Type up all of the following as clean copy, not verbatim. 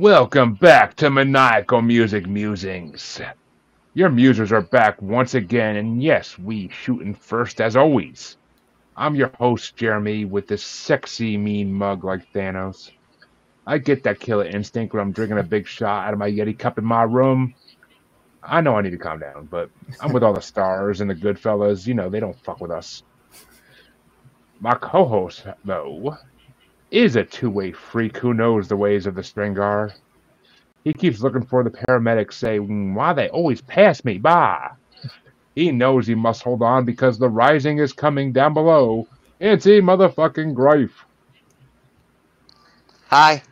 Welcome back to Maniacal Music Musings. Your musers are back once again, and yes, we shooting first as always. I'm your host, Jeremy, with this sexy, mean mug like Thanos. I get that killer instinct when I'm drinking a big shot out of my Yeti cup in my room. I know I need to calm down, but I'm with all the stars and the good fellas. You know, they don't fuck with us. My co-host, though, is a two-way freak who knows the ways of the Stringar. He keeps looking for the paramedics, saying, why they always pass me by. He knows he must hold on because the rising is coming down below. It's a motherfucking grife. Hi.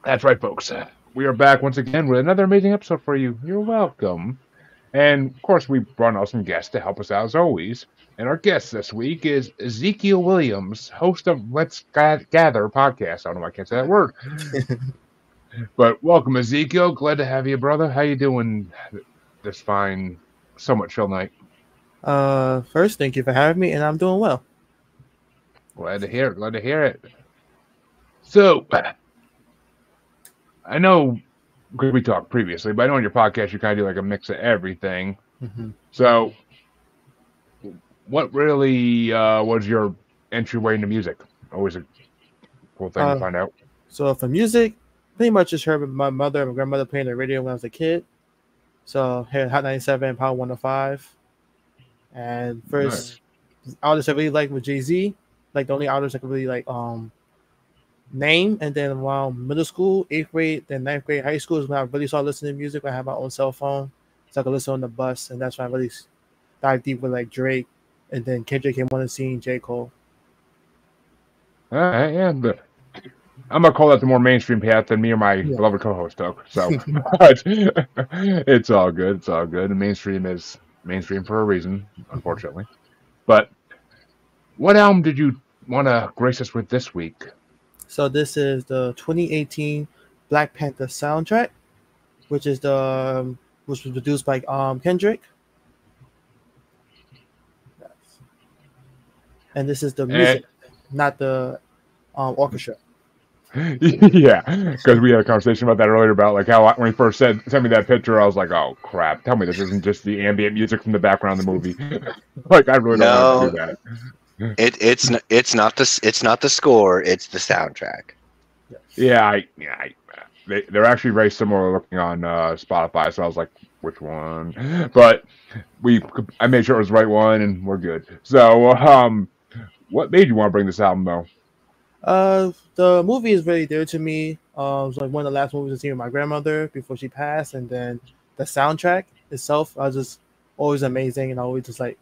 That's right, folks. We are back once again with another amazing episode for you. You're welcome. And, of course, we brought out some guests to help us out as always. And our guest this week is Ezekiel Williams, host of Let's Gather podcast. I don't know why I can't say that word. But welcome, Ezekiel. Glad to have you, brother. How you doing this fine, somewhat chill night? First, thank you for having me, and I'm doing well. Glad to hear it. Glad to hear it. So, I know, because we talked previously, but I know on your podcast you kind of do like a mix of everything. Mm-hmm. So, what really was your entryway into music? Always a cool thing to find out. So, for music, pretty much just heard my mother and my grandmother playing the radio when I was a kid. So, I had Hot 97, Power 105. And first artist I really liked was Jay-Z. Like, the only artist I could really like name. And then around middle school, 8th grade, then 9th grade, high school is when I really started listening to music. I had my own cell phone, so I could listen on the bus. And that's when I really dived deep with like Drake. And then Kendrick came on the scene, J. Cole. All right, yeah, but I'm gonna call that the more mainstream path than me or my beloved co-host took. So it's all good. It's all good. The mainstream is mainstream for a reason, unfortunately. But what album did you want to grace us with this week? So this is the 2018 Black Panther soundtrack, which was produced by Kendrick. Yes. And this is the music, not the orchestra. Yeah, because we had a conversation about that earlier about like how when he first sent me that picture, I was like, "Oh crap! Tell me this isn't just the ambient music from the background of the movie." Like I really don't want to do that. It's not the score. It's the soundtrack. Yeah, they're actually very similar looking on Spotify. So I was like, which one? But I made sure it was the right one, and we're good. So, what made you want to bring this album though? The movie is very dear to me. It was like one of the last movies I seen with my grandmother before she passed, and then the soundtrack itself was just always amazing, and I always just like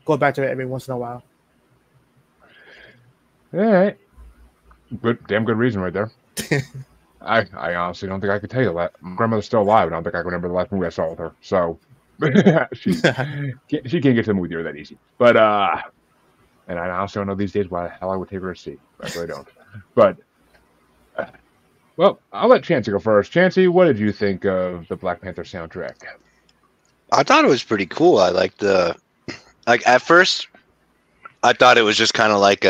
go back to it every once in a while. All right, damn good reason right there. I honestly don't think I could tell you that. My grandmother's still alive, and I don't think I can remember the last movie I saw with her. So she can't get to the movie theater that easy. But and I honestly don't know these days why the hell I would take her to see. I really don't. But, well, I'll let Chancey go first. Chancey, what did you think of the Black Panther soundtrack? I thought it was pretty cool. I liked at first, I thought it was just kind of like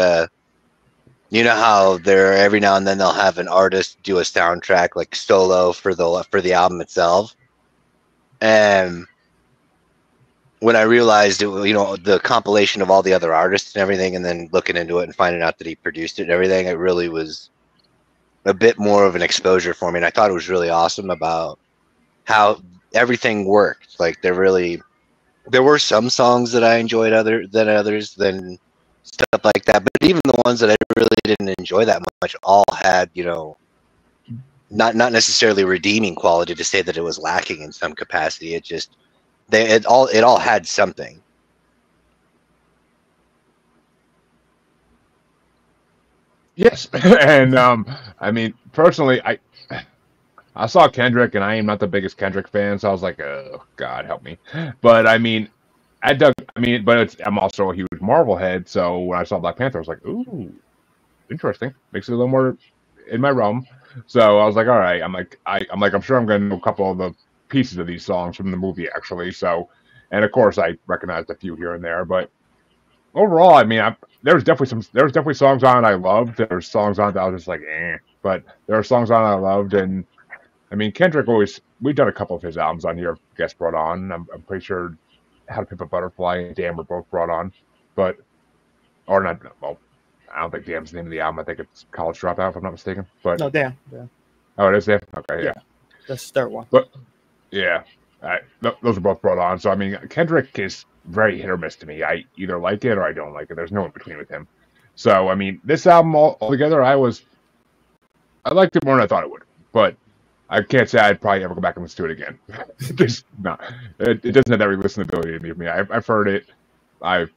you know how there every now and then they'll have an artist do a soundtrack like solo for the album itself, and when I realized it, the compilation of all the other artists and everything, and then looking into it and finding out that he produced it and everything, it really was a bit more of an exposure for me. And I thought it was really awesome about how everything worked. Like there were some songs that I enjoyed than others than stuff like that. But even the ones that I really didn't enjoy that much all had, not necessarily redeeming quality to say that it was lacking in some capacity. It just, it all had something. Yes, and I mean personally, I saw Kendrick, and I am not the biggest Kendrick fan, so I was like, oh God, help me. But I mean, I'm also a huge Marvel head, so when I saw Black Panther, I was like, ooh, interesting. Makes it a little more in my realm. So I was like, all right. I'm sure I'm gonna know a couple of the pieces of these songs from the movie actually. So, and of course I recognized a few here and there, but overall, I mean, there's definitely songs on it I loved. There's songs on it that I was just like, eh. But there are songs on it I loved, and I mean, Kendrick we've done a couple of his albums on here, guest brought on. I'm pretty sure How to Pimp a Butterfly and Damn were both brought on, but or not. Well, I don't think Damn's the name of the album. I think it's College Dropout, if I'm not mistaken. But No, damn. Yeah. oh, it is Damn. Okay, yeah. That's the third one. But yeah, those are both brought on. So I mean, Kendrick is very hit or miss to me. I either like it or I don't like it. There's no in between with him. So I mean, this album altogether, I liked it more than I thought it would. But I can't say I'd probably ever go back and listen to it again. Just no, it doesn't have that re-listenability to me. I've heard it. I've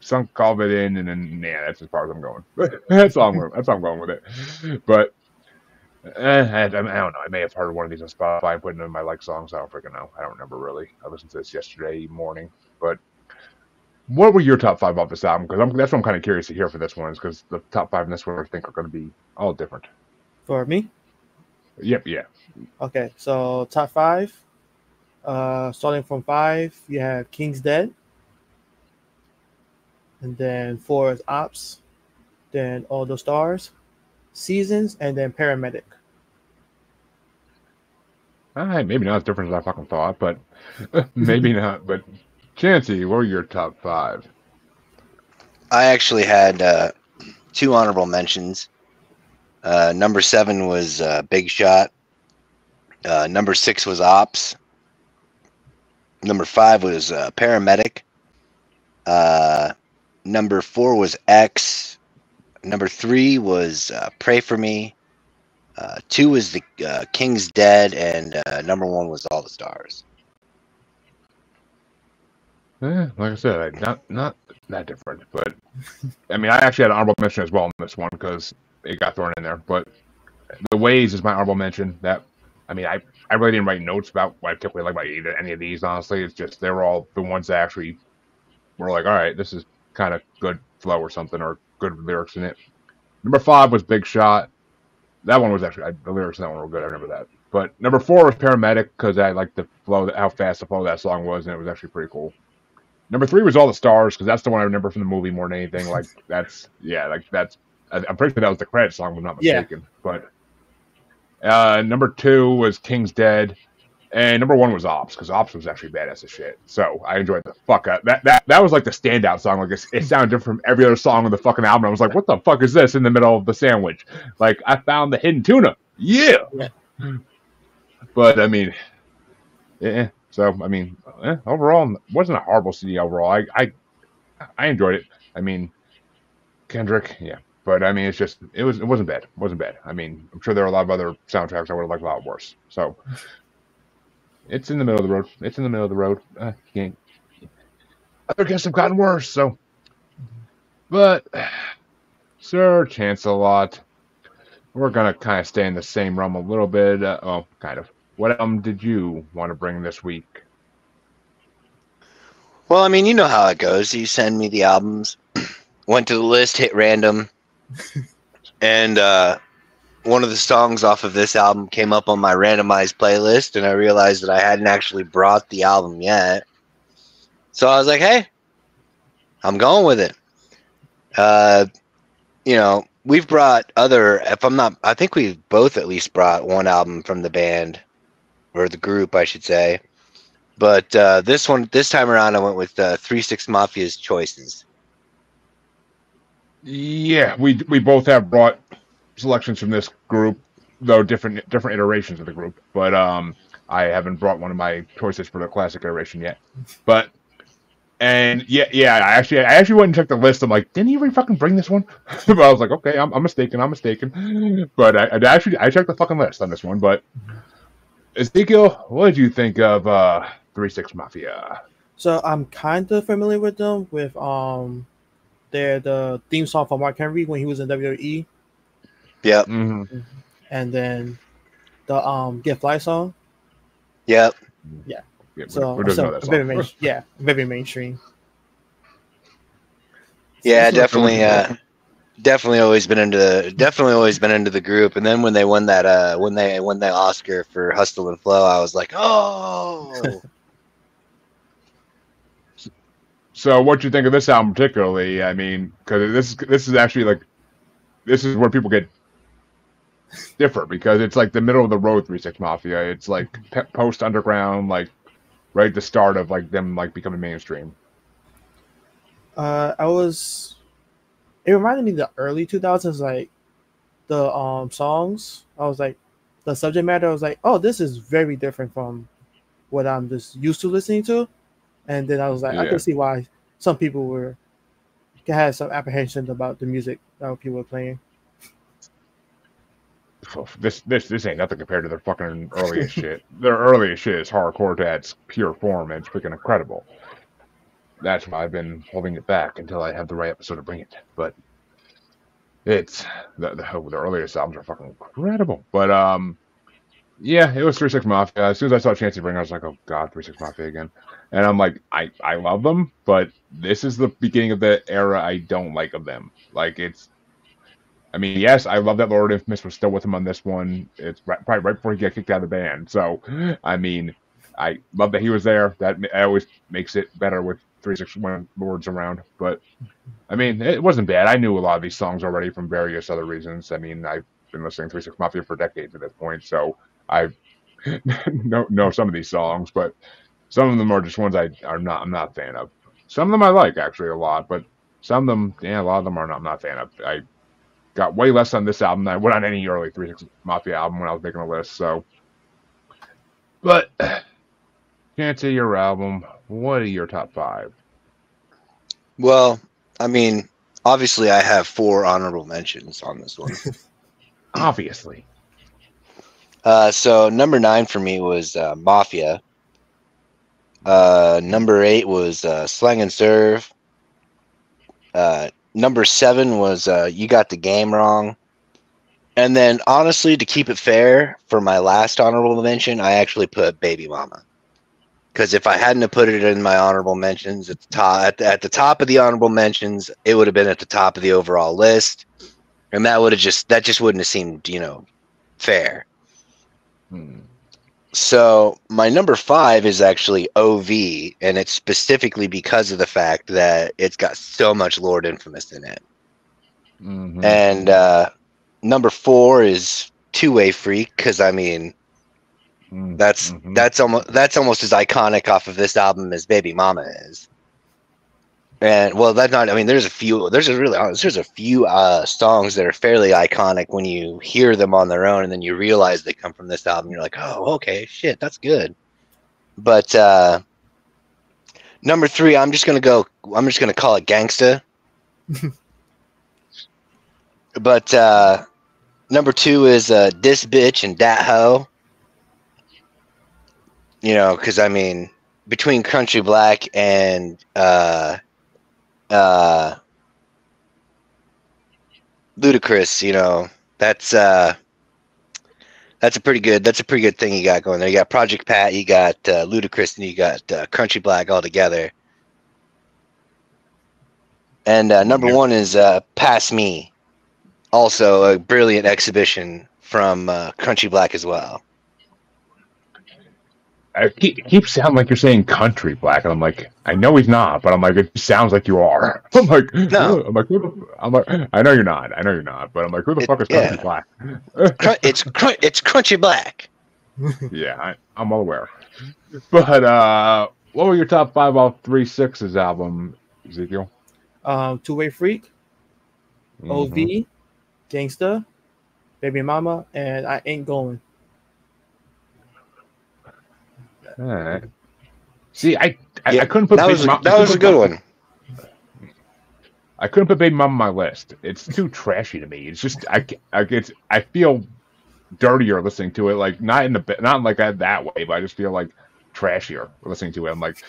sunk all of it in, and then that's as far as I'm going. That's all I'm going with it. But I don't know. I may have heard one of these on Spotify and put it in my songs. I don't freaking know. I don't remember really. I listened to this yesterday morning. But what were your top 5 off this album? Because that's what I'm kind of curious to hear for this one. Is because the top 5 in this one I think are going to be all different. For me? Yep. Yeah. Okay. So top 5. Starting from 5, you have King's Dead. And then 4 is Ops. Then All the Stars. Seasons, and then Paramedic. Maybe not as different as I fucking thought, but maybe not. But Chancey, what were your top 5? I actually had 2 honorable mentions. Number 7 was Big Shot. Number 6 was Ops. Number 5 was Paramedic. Number 4 was X. Number 3 was Pray For Me. 2 was the King's Dead, and number 1 was All the Stars. Like I said, not that different, but I mean, I actually had an honorable mention as well in this one because it got thrown in there. But The Ways is my honorable mention. That I mean, I really didn't write notes about what I typically like about either any of these. Honestly, it's just they were all the ones that actually were like, all right, this is kind of good flow or something, or good lyrics in it. Number 5 was Big Shot. That one was actually the lyrics in that one were good. I remember that. But number 4 was Paramedic because I liked the flow, how fast the flow of that song was, and it was actually pretty cool. Number 3 was All the Stars because that's the one I remember from the movie more than anything. I'm pretty sure that was the credit song, if I'm not mistaken. Yeah. But number 2 was King's Dead. And number 1 was Ops, because Ops was actually badass as shit. So I enjoyed the fuck out. That was like the standout song. Like it sounded different from every other song on the fucking album. I was like, what the fuck is this in the middle of the sandwich? Like, I found the hidden tuna. Yeah. But, I mean, yeah. So, I mean, overall, it wasn't a horrible CD overall. I enjoyed it. I mean, Kendrick, yeah. But, I mean, it's just, it wasn't bad. It wasn't bad. I mean, I'm sure there are a lot of other soundtracks I would have liked a lot worse. So... It's in the middle of the road. It's in the middle of the road. Other guests have gotten worse, so. But, Sir Chance-a-Lot, we're going to kind of stay in the same realm a little bit. Kind of. What album did you want to bring this week? Well, I mean, you know how it goes. You send me the albums, went to the list, hit random, and one of the songs off of this album came up on my randomized playlist, and I realized that I hadn't actually brought the album yet. So I was like, hey, I'm going with it. You know, we've brought I think we've both at least brought one album from the band, or the group, I should say. But this time around, I went with 3 6 Mafia's Choices. Yeah, we both have brought selections from this group, though different iterations of the group. But I haven't brought one of my choices for the classic iteration yet. But I actually went and checked the list. I'm like, didn't he really fucking bring this one? But I was like, okay, I'm mistaken. But I checked the fucking list on this one. But Ezekiel, what did you think of 3 6 Mafia? So I'm kind of familiar with them with the theme song for Mark Henry when he was in WWE. Yep. Mm-hmm. And then the Get Fly song. Yep. Yeah. So very mainstream. Yeah, definitely always been into the group. And then when they won that when they won that Oscar for Hustle and Flow, I was like, oh. So what you think of this album particularly? I mean, because this is actually like this is where people get differ because it's like the middle of the road 3-6 Mafia. It's like post underground, like right at the start of like them like becoming mainstream. I was. It reminded me of the early 2000s, like the songs. I was like, the subject matter. I was like, oh, this is very different from what I'm just used to listening to. And then I was like, I can see why some people had some apprehension about the music that people were playing. This ain't nothing compared to their fucking earliest shit. Their earliest shit is hardcore to its pure form, and it's freaking incredible. That's why I've been holding it back until I have the right episode to bring it. But it's the earliest albums are fucking incredible. But yeah, it was 3-6 Mafia. As soon as I saw Chance to Bring, I was like, oh god, 3-6 Mafia again. And I'm like, I love them, but this is the beginning of the era I don't like of them. Like I mean, yes, I love that Lord Infamous was still with him on this one. It's probably right before he got kicked out of the band. So, I mean, I love that he was there. That always makes it better with 3-6 when Lord's around. But, I mean, it wasn't bad. I knew a lot of these songs already from various other reasons. I mean, I've been listening to 3-6 Mafia for decades at this point, so I know some of these songs, but some of them are just ones I'm not a fan of. Some of them I like, actually, a lot, but some of them, yeah, a lot of them I'm not a fan of. I got way less on this album than I would on any early 3-6 Mafia album when I was making a list. So, but can't say your album. What are your top 5? Well, I mean, obviously, I have 4 honorable mentions on this one. Obviously. So number 9 for me was Mafia. Number 8 was Slang and Serve. Number 7 was You Got the Game Wrong. And then, honestly, to keep it fair, for my last honorable mention, I actually put Baby Mama. Because if I hadn't have put it in my honorable mentions at the top of the honorable mentions, it would have been at the top of the overall list, and that just wouldn't have seemed fair. So my number 5 is actually OV, and it's specifically because of the fact that it's got so much Lord Infamous in it. Mm-hmm. And number 4 is Two-Way Freak, because I mean, that's almost as iconic off of this album as Baby Mama is. And well, that's not. I mean, there's a few songs that are fairly iconic when you hear them on their own, and then you realize they come from this album. You're like, oh, okay, shit, that's good. But number 3, I'm just gonna call it Gangsta. But number 2 is This Bitch and Dat Ho. You know, because I mean, between Country Black and Ludacris, you know, that's a pretty good thing you got going there. You got Project Pat, you got Ludacris, and you got Country Black all together. And number 1 is Pass Me, also a brilliant exhibition from Country Black as well. It keeps sounding like you're saying Country Black, and I'm like, I know he's not, but I'm like, it sounds like you are. I'm like, no. I'm like, I know you're not. But I'm like, who the fuck is Country Black? It's Country Black. Yeah, I'm well aware. But what were your top 5 off 3-6's album, Ezekiel? Two-Way Freak, OV, Gangsta, Baby Mama, and I Ain't Going. All right. See, I couldn't put that was a good one. I couldn't put Baby Mama on my list. It's too trashy to me. It's just I feel dirtier listening to it. Like not like that way, but I just feel like trashier listening to it. I'm like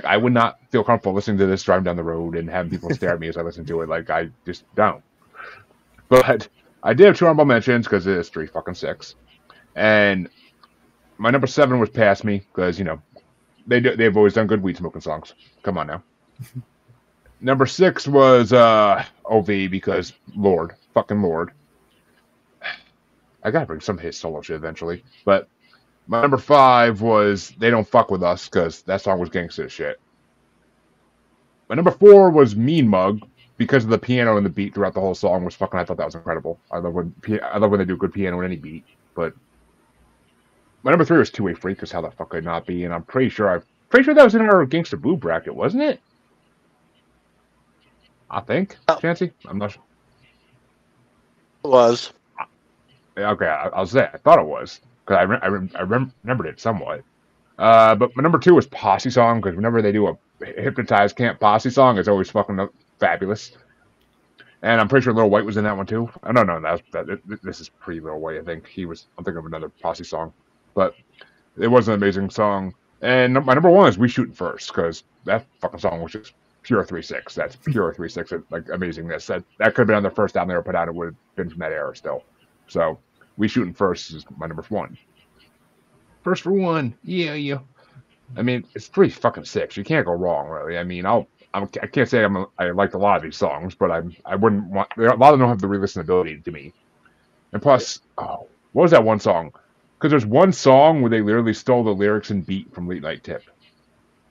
I would not feel comfortable listening to this driving down the road and having people stare at me as I listen to it. Like I just don't. But I did have 2 honorable mentions because it is 3-6, and my number 7 was Pass Me, because, you know, they've always done good weed smoking songs. Come on now. Number 6 was OV, because fucking Lord. I gotta bring some of his solo shit eventually. But my number 5 was They Don't Fuck With Us, because that song was gangsta shit. my number 4 was Mean Mug because of the piano and the beat throughout the whole song was fucking. I thought that was incredible. I love when they do good piano in any beat. But my number 3 was Two Way Freak, because how the fuck could it not be? And I'm pretty sure that was in our Gangsta Boo bracket, wasn't it? I think, Chancy. I'm not sure. It was. Okay, I'll say I thought it was because I remembered it somewhat. But my number 2 was Posse Song, because whenever they do a Hypnotized Camp Posse song, it's always fucking fabulous. And I'm pretty sure Lil White was in that one too. I don't know. This is pre Lil White. I think I'm thinking of another Posse song, but it was an amazing song. And my number 1 is We Shootin' First, because that fucking song was just pure 3-6. That's pure 3-6, like amazingness. That could have been on the first album they ever put out. It would have been from that era still. So We Shootin' First is my number 1. First for 1, yeah. I mean, it's 3-6. You can't go wrong, really. I mean, I can't say I liked a lot of these songs, but I wouldn't want. A lot of them don't have the re-listenability to me. And plus, what was that one song? Because there's one song where they literally stole the lyrics and beat from Late Night Tip.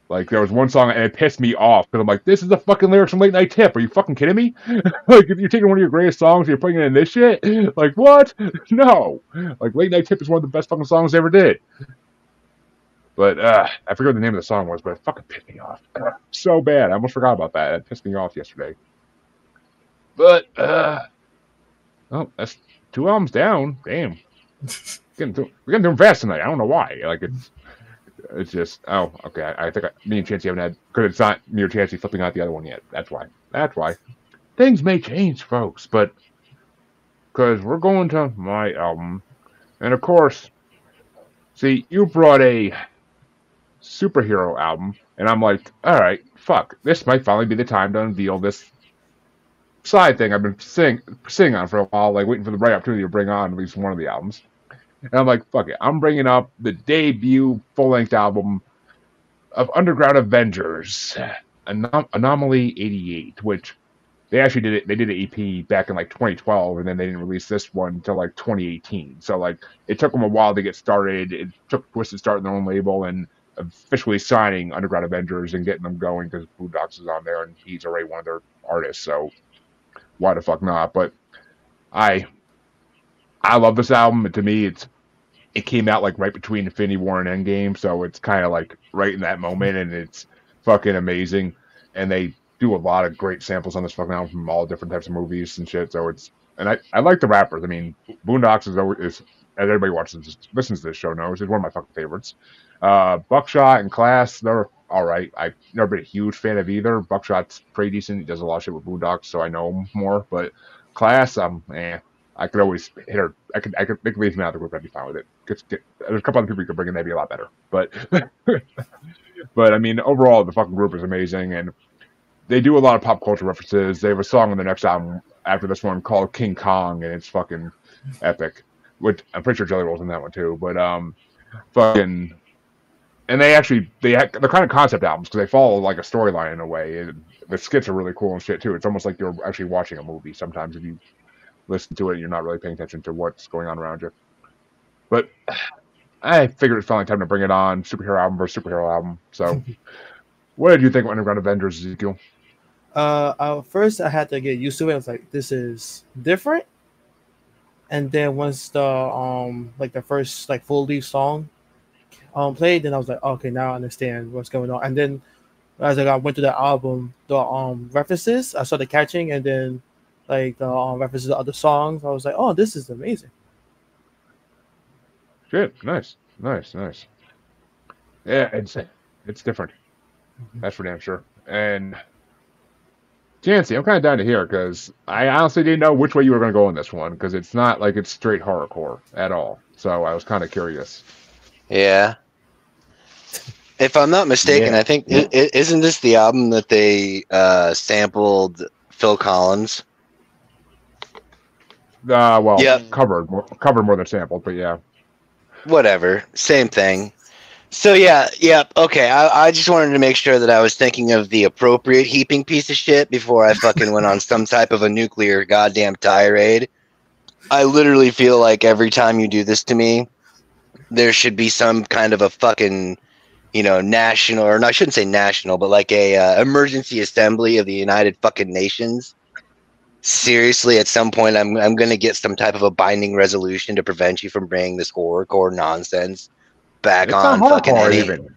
Like, there was one song, and it pissed me off, because I'm like, this is the fucking lyrics from Late Night Tip. Are you fucking kidding me? Like, if you're taking one of your greatest songs and you're putting it in this shit? Like, what? No. Like, Late Night Tip is one of the best fucking songs they ever did. But, I forget what the name of the song was, but it fucking pissed me off. So bad. I almost forgot about that. It pissed me off yesterday. But, that's 2 albums down. Damn. We're getting through them fast tonight. I don't know why. Like, it's just, okay. I think me and Chancey haven't had, because it's not me or Chancey flipping out the other one yet. That's why. Things may change, folks, but, because we're going to my album. And of course, see, you brought a superhero album, and I'm like, all right, fuck. This might finally be the time to unveil this side thing I've been sitting on for a while, like waiting for the right opportunity to bring on at least one of the albums. And I'm like, fuck it. I'm bringing up the debut full-length album of Underground Avengers, Anomaly 88, which they actually did it. They did an EP back in like 2012, and then they didn't release this one until like 2018. So like, it took them a while to get started. It took Twisted starting their own label and officially signing Underground Avengers and getting them going, because Boondocks is on there and he's already one of their artists. So why the fuck not? But I love this album. And to me, it came out like right between Infinity War and Endgame, so it's kind of like right in that moment, and it's fucking amazing. And they do a lot of great samples on this fucking album from all different types of movies and shit. So I like the rappers. I mean, Boondocks is as everybody listens to this show knows, is one of my fucking favorites. Buckshot and Class, they're all right. I've never been a huge fan of either. Buckshot's pretty decent. He does a lot of shit with Boondocks, so I know him more. But Class, I could always hit her. I could leave him out of the group. I'd be fine with it. There's a couple other people you could bring in. That'd be a lot better. But, but I mean, overall, the fucking group is amazing, and they do a lot of pop culture references. They have a song on the next album after this one called King Kong, and it's fucking epic. Which I'm pretty sure Jelly Roll's in that one too. But fucking, and they're kind of concept albums, because they follow like a storyline in a way. The skits are really cool and shit too. It's almost like you're actually watching a movie sometimes if you listen to it and you're not really paying attention to what's going on around you. But I figured it's finally time to bring it on, superhero album versus superhero album. So what did you think of Underground Avengers, Ezekiel? First I had to get used to it. I was like, this is different. And then once the like the first like full leaf song played, then I was like, okay, now I understand what's going on. And then as I went to the album, the references I started catching, and then like the references to other songs, I was like, oh, this is amazing. Shit, nice. Yeah, it's different. That's for damn sure. And Jancy, I'm kind of down to hear, because I honestly didn't know which way you were going to go in this one, because it's not like it's straight horrorcore at all. So I was kind of curious. Yeah. If I'm not mistaken, I think isn't this the album that they sampled Phil Collins? Covered more than sampled, but yeah. Whatever, same thing. So okay. I just wanted to make sure that I was thinking of the appropriate heaping piece of shit before I fucking went on some type of a nuclear goddamn tirade. I literally feel like every time you do this to me, there should be some kind of a fucking national, or no, I shouldn't say national, but like a emergency assembly of the United fucking Nations. Seriously, at some point, I'm gonna get some type of a binding resolution to prevent you from bringing this horrorcore nonsense back It's on not fucking hardcore any. even.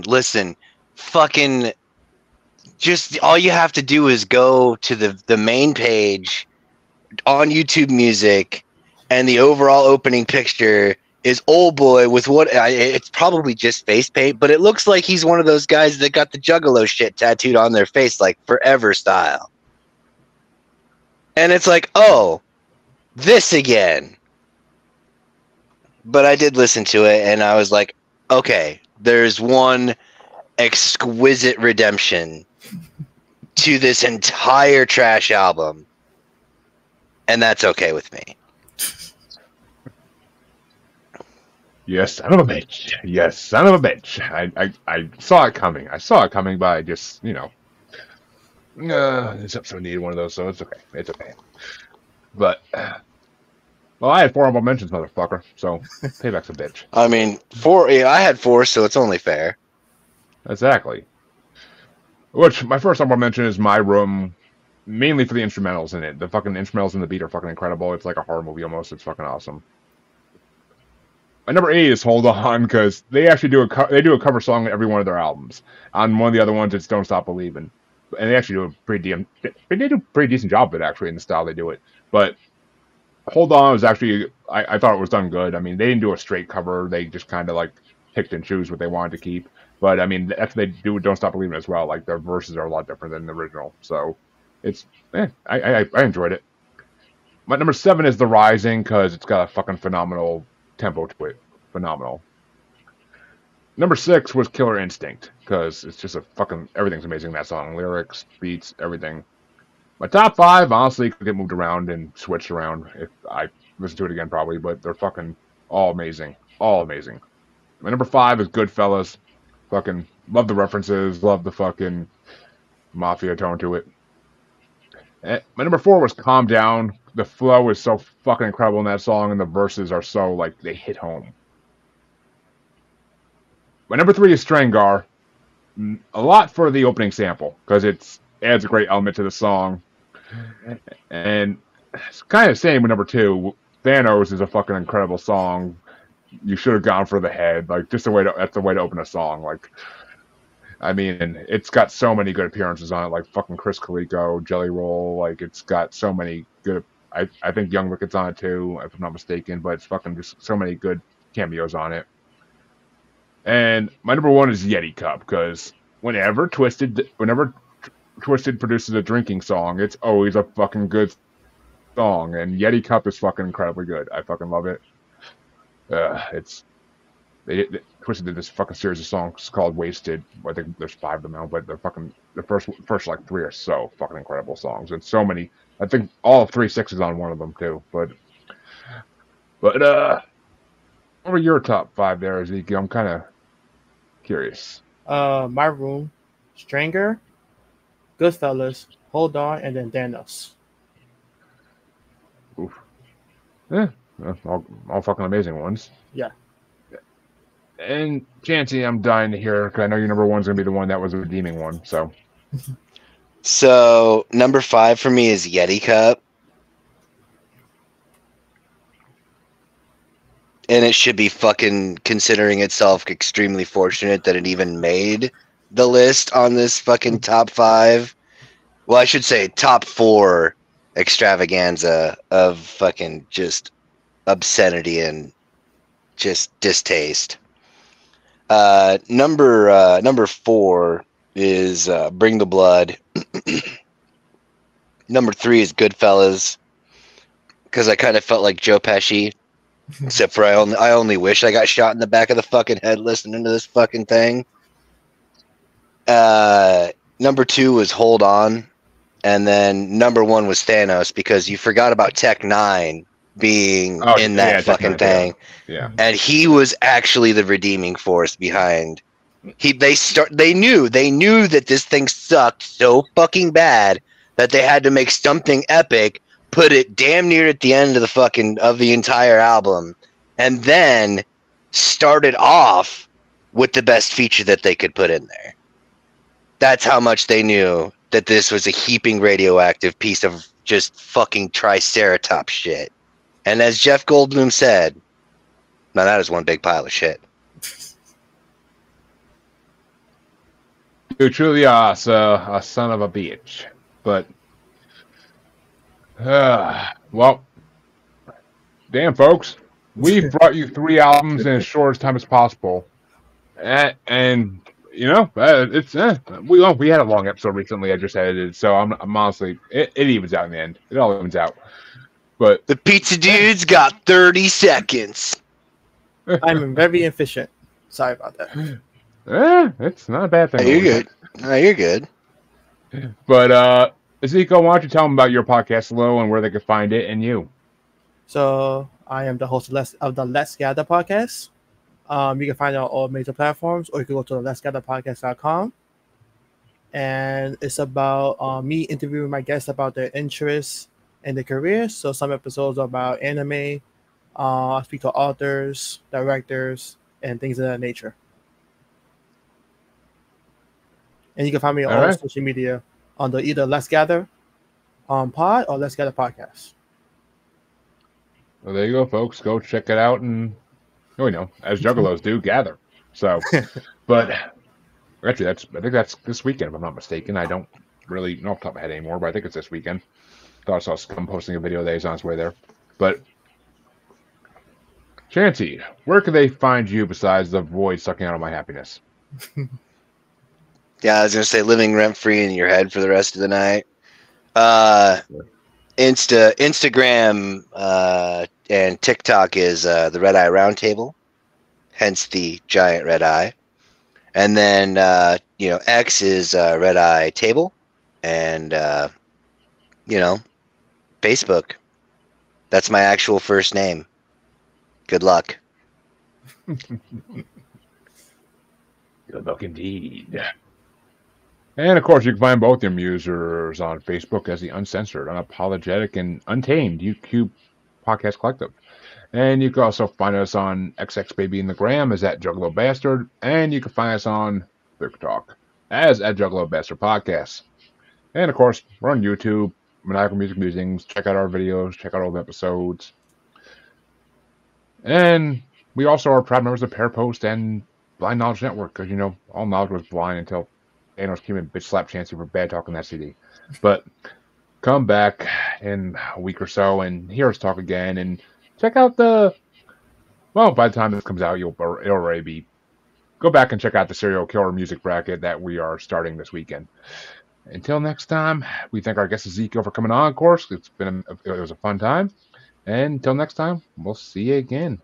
Listen, fucking. Just all you have to do is go to the main page on YouTube Music, and the overall opening picture is old boy with it's probably just face paint, but it looks like he's one of those guys that got the Juggalo shit tattooed on their face, like Forever style. And it's like, oh, this again. But I did listen to it, and I was like, okay, there's one exquisite redemption to this entire trash album, and that's okay with me. Yes, son of a bitch. Yes, son of a bitch. I saw it coming. I saw it coming, but I just, this episode needed one of those, so it's okay. It's okay. But, well, I had 4 honorable mentions, motherfucker, so payback's a bitch. I mean, 4. Yeah, I had 4, so it's only fair. Exactly. Which, my first honorable mention is My Room, mainly for the instrumentals in it. The fucking instrumentals in the beat are fucking incredible. It's like a horror movie almost. It's fucking awesome. My number 8 is Hold On, because they actually do a cover song on every one of their albums. On one of the other ones, it's Don't Stop Believing, and they actually do a pretty decent job of it, actually, in the style they do it. But Hold On was actually, I thought it was done good. I mean, they didn't do a straight cover. They just kind of like picked and choose what they wanted to keep. But I mean, that's they do Don't Stop Believing as well. Like their verses are a lot different than the original. So it's, I enjoyed it. My number 7 is The Rising, because it's got a fucking phenomenal tempo to it. Phenomenal. Number 6 was Killer Instinct, because it's just everything's amazing in that song. Lyrics, beats, everything. My top 5, honestly, could get moved around and switched around if I listen to it again, probably, but they're fucking all amazing. All amazing. My number 5 is Goodfellas. Fucking love the references, love the fucking mafia tone to it. And my number 4 was Calm Down. The flow is so fucking incredible in that song, and the verses are so, like, they hit home. My number 3 is Strangar. A lot for the opening sample, because it adds a great element to the song. And it's kind of the same with number 2. Thanos is a fucking incredible song. You should have gone for the head. Like, that's the way to open a song. Like, I mean, it's got so many good appearances on it, like fucking Chris Calico, Jelly Roll. Like, it's got so many good. I think Young Ricketts on it too, if I'm not mistaken. But it's fucking just so many good cameos on it. And my number 1 is Yeti Cup, because whenever Twisted produces a drinking song, it's always a fucking good song. And Yeti Cup is fucking incredibly good. I fucking love it. Twisted did this fucking series of songs called Wasted. I think there's 5 of them now, but the first like 3 are so fucking incredible songs, and so many. I think all 3 6s on one of them too. But what were your top 5 there, Ezekiel? I'm kind of curious. My Room, Stranger, Goodfellas, Hold On, and then Thanos. Oof. Yeah, all fucking amazing ones. Yeah. And Chancey, I'm dying to hear, because I know your number 1's going to be the one that was a redeeming one. So number 5 for me is Yeti Cup. And it should be fucking considering itself extremely fortunate that it even made the list on this fucking top 5. Well, I should say top 4 extravaganza of fucking just obscenity and just distaste. Number 4 is Bring the Blood. Number 3 is Goodfellas, because I kind of felt like Joe Pesci, except for I only wish I got shot in the back of the fucking head listening to this fucking thing. Number 2 was Hold On, and then number 1 was Thanos, because you forgot about Tech 9 being in that fucking thing. Yeah. And he was actually the redeeming force behind. They knew that this thing sucked so fucking bad that they had to make something epic, put it damn near at the end of the entire album, and then started off with the best feature that they could put in there. That's how much they knew that this was a heaping radioactive piece of just fucking triceratops shit. And as Jeff Goldblum said, now that is one big pile of shit. You truly are a son of a bitch. But, well, damn, folks. We've brought you 3 albums in as short as time as possible. And you know, we had a long episode recently. I just edited, so I'm honestly, it evens out in the end. It all evens out. But the pizza dude's got 30 seconds. I'm very efficient. Sorry about that. It's not a bad thing. You're good. No, you're good. But Ezekiel, why don't you tell them about your podcast, Low, and where they can find it and you? So I am the host of the Let's Gather podcast. You can find it on all major platforms, or you can go to the letsgatherpodcast.com. And it's about me interviewing my guests about their interests and their careers. So some episodes are about anime. I speak to authors, directors, and things of that nature. And you can find me on all social media on the either Let's Gather pod or Let's Gather podcast. Well, there you go, folks. Go check it out, and as juggalos do, gather. So, but actually, I think that's this weekend, if I'm not mistaken. I don't really know off the top of my head anymore, but I think it's this weekend. Thought I saw Scum posting a video that he's on his way there. But Chanty, where can they find you besides the void sucking out of my happiness? Yeah, I was gonna say living rent free in your head for the rest of the night. Instagram and TikTok is the Red Eye Roundtable, hence the giant red eye. And then X is Red Eye Table, and Facebook. That's my actual first name. Good luck. Good luck indeed. And, of course, you can find both your musers on Facebook as the Uncensored, Unapologetic, and Untamed UQ Podcast Collective. And you can also find us on XXBaby in the Gram as at Juggalo Bastard. And you can find us on TikTok as at Juggalo Bastard Podcast. And, of course, we're on YouTube, Maniacal Music Musings. Check out our videos. Check out all the episodes. And we also are proud members of Parapost and Blind Knowledge Network, because, all knowledge was blind until Thanos came and bitch slapped Chansey for bad talking that CD. But come back in a week or so and hear us talk again, and check out by the time this comes out, it'll already be. Go back and check out the Serial Killer music bracket that we are starting this weekend. Until next time, we thank our guest Ezekiel for coming on. Of course, it was a fun time. And until next time, we'll see you again.